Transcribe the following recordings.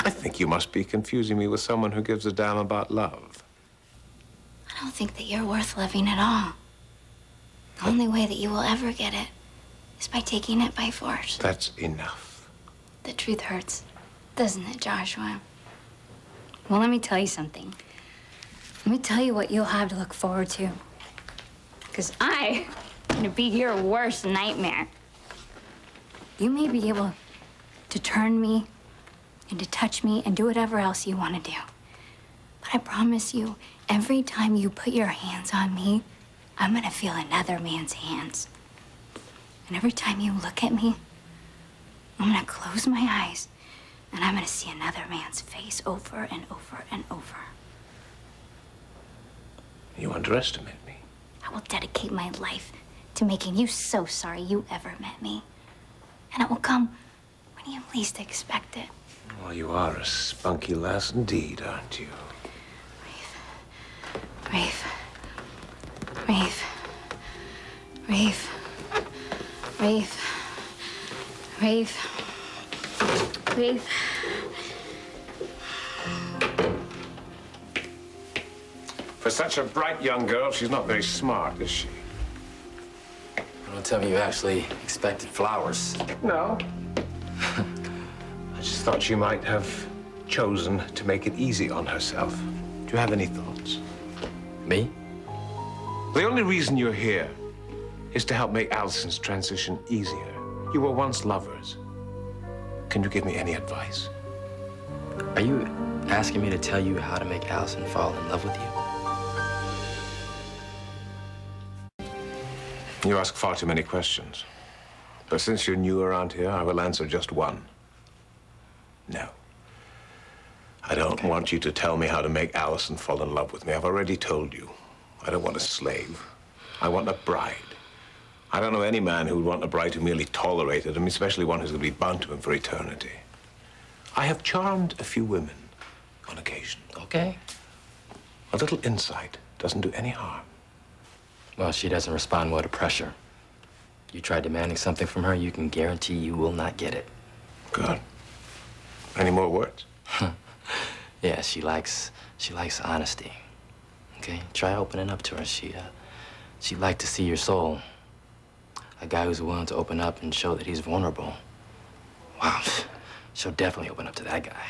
I think you must be confusing me with someone who gives a damn about love. I don't think that you're worth loving at all. The only way that you will ever get it is by taking it by force. That's enough. The truth hurts, doesn't it, Joshua? Well, let me tell you something. Let me tell you what you'll have to look forward to. Because I'm gonna be your worst nightmare. You may be able to turn me and to touch me and do whatever else you want to do. But I promise you, every time you put your hands on me, I'm gonna feel another man's hands. And every time you look at me, I'm gonna close my eyes and I'm gonna see another man's face over and over and over. You underestimate me. I will dedicate my life to making you so sorry you ever met me. And it will come when you least expect it. Well, you are a spunky lass indeed, aren't you? Rafe. Rafe. Rafe. Rafe. Rafe. Rafe. For such a bright young girl, she's not very smart, is she? Don't tell me you actually expected flowers. No. I just thought she might have chosen to make it easy on herself. Do you have any thoughts? Me? The only reason you're here is to help make Allison's transition easier. You were once lovers. Can you give me any advice? Are you asking me to tell you how to make Allison fall in love with you? You ask far too many questions. But since you're new around here, I will answer just one. No. I don't want you to tell me how to make Allison fall in love with me. I've already told you. I don't want a slave. I want a bride. I don't know any man who would want a bride who merely tolerated him, especially one who's going to be bound to him for eternity. I have charmed a few women on occasion. Okay. A little insight doesn't do any harm. Well, she doesn't respond well to pressure. You try demanding something from her, you can guarantee you will not get it. Good. Any more words? Yeah, she likes honesty. Okay, try opening up to her. She'd like to see your soul. A guy who's willing to open up and show that he's vulnerable. Wow, she'll definitely open up to that guy.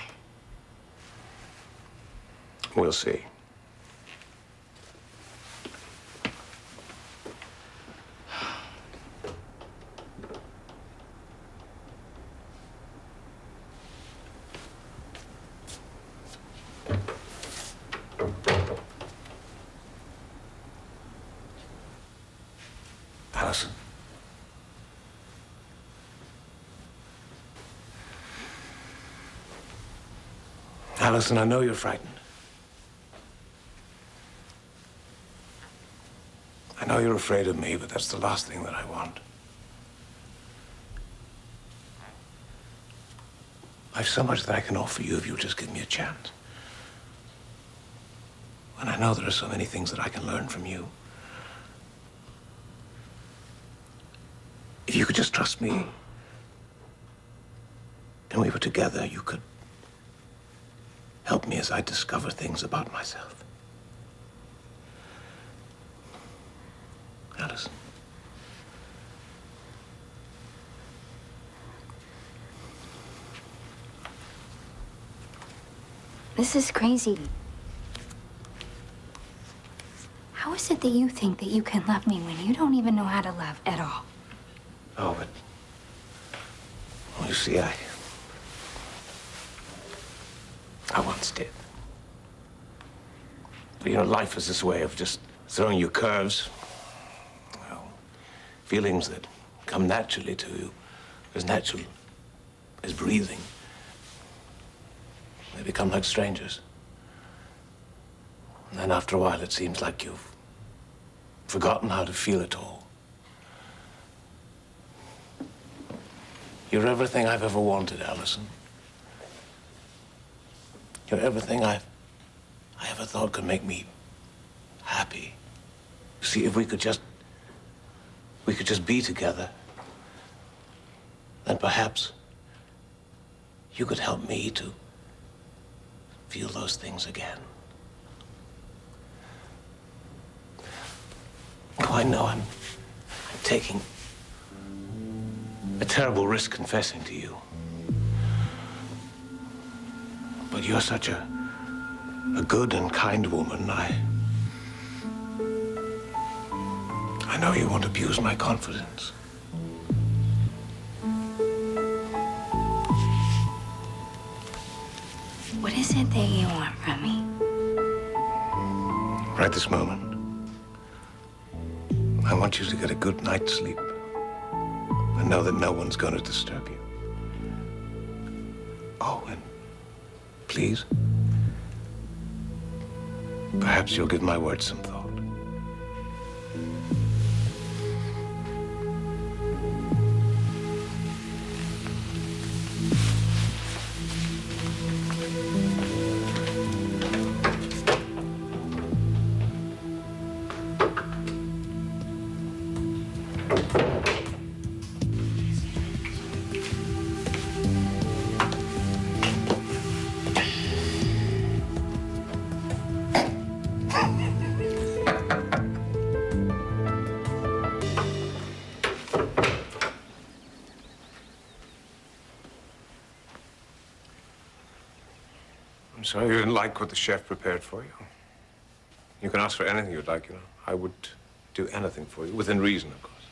We'll see. Allison. Allison, I know you're frightened. I know you're afraid of me, but that's the last thing that I want. I've so much that I can offer you if you'll just give me a chance. And I know there are so many things that I can learn from you. If you could just trust me, and we were together, you could help me as I discover things about myself. Allison. This is crazy. How is it that you think that you can love me when you don't even know how to love at all? Oh, but... Well, you see, I once did. But, you know, life is this way of just throwing you curves. Well, feelings that come naturally to you, as natural as breathing. They become like strangers. And then after a while, it seems like you've forgotten how to feel it all. You're everything I've ever wanted, Allison. You're everything I ever thought could make me happy. You see, if we could just be together, then perhaps you could help me to feel those things again. Oh, I know I'm taking a terrible risk confessing to you. But you're such a good and kind woman. I know you won't abuse my confidence. What is it that you want from me? Right this moment, I want you to get a good night's sleep and know that no one's going to disturb you. Oh, and please, perhaps you'll give my words some thought. I'm sorry you didn't like what the chef prepared for you. You can ask for anything you'd like, you know. I would do anything for you, within reason, of course.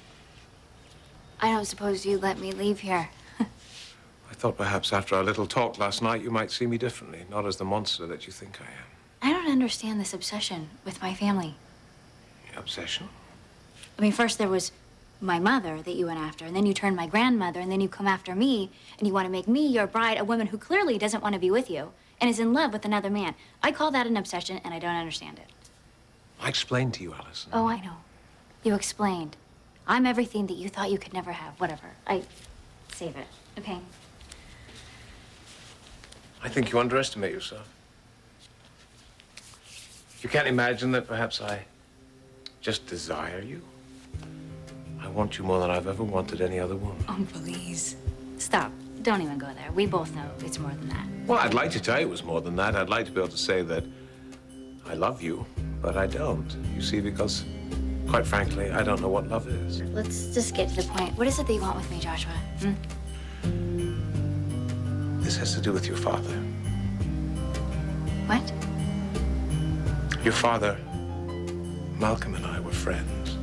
I don't suppose you'd let me leave here. I thought perhaps after our little talk last night, you might see me differently, not as the monster that you think I am. I don't understand this obsession with my family. Obsession? I mean, first there was my mother that you went after, and then you turned my grandmother, and then you come after me, and you want to make me your bride, a woman who clearly doesn't want to be with you and is in love with another man. I call that an obsession, and I don't understand it. I explained to you, Allison. Oh, I know. You explained. I'm everything that you thought you could never have. Whatever. Save it, okay? I think you underestimate yourself. You can't imagine that perhaps I just desire you. I want you more than I've ever wanted any other woman. Oh, please. Stop. Don't even go there. We both know it's more than that. Well, I'd like to tell you it was more than that. I'd like to be able to say that I love you, but I don't. You see, because, quite frankly, I don't know what love is. Let's just get to the point. What is it that you want with me, Joshua? This has to do with your father. What? Your father, Malcolm, and I were friends.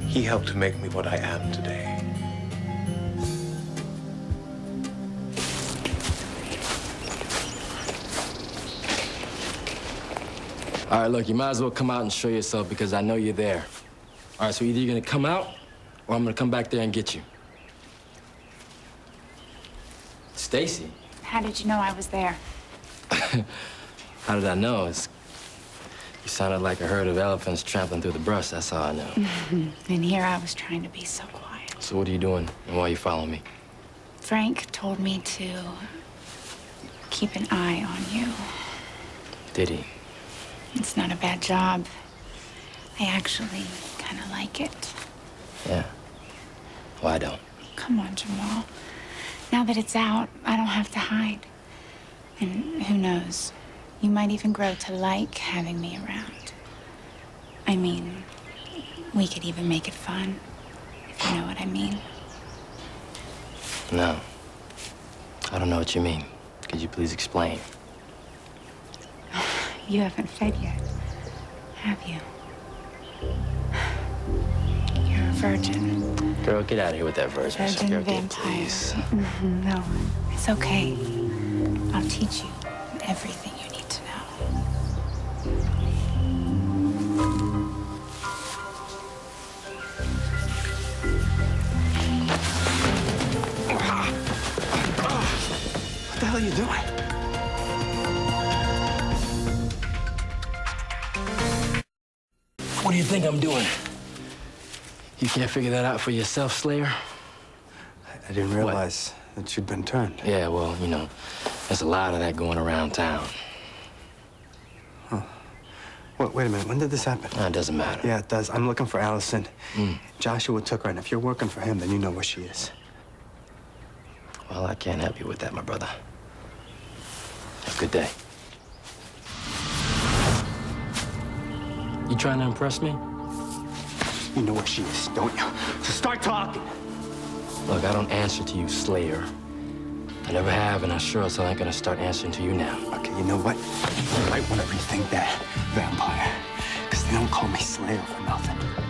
He helped to make me what I am today. All right, look, you might as well come out and show yourself because I know you're there. All right, so either you're gonna come out or I'm gonna come back there and get you. Stacy? How did you know I was there? How did I know? You sounded like a herd of elephants trampling through the brush. That's how I know. And here I was trying to be so quiet. So what are you doing and why are you following me? Frank told me to keep an eye on you. Did he? It's not a bad job. I actually kind of like it. Yeah. Well, I don't. Come on, Jamal. Now that it's out, I don't have to hide. And who knows? You might even grow to like having me around. I mean, we could even make it fun, if you know what I mean. No. I don't know what you mean. Could you please explain? You haven't fed yet, have you? You're a virgin. Girl, get out of here with that virgin shit. Virgin Girl, vampire. please. No, it's okay. I'll teach you everything you need to know. What the hell are you doing? What do you think I'm doing? You can't figure that out for yourself, Slayer? I didn't realize that you'd been turned. Yeah, well, you know, there's a lot of that going around town. Huh. Well, wait a minute. When did this happen? It doesn't matter. Yeah, it does. I'm looking for Allison. Joshua took her, and if you're working for him, then you know where she is. Well, I can't help you with that, my brother. Have a good day. You trying to impress me? You know where she is, don't you? So start talking. Look, I don't answer to you, Slayer. I never have, and I sure as hell ain't gonna start answering to you now. Okay, you know what? You might want to rethink that, vampire. Because they don't call me Slayer for nothing.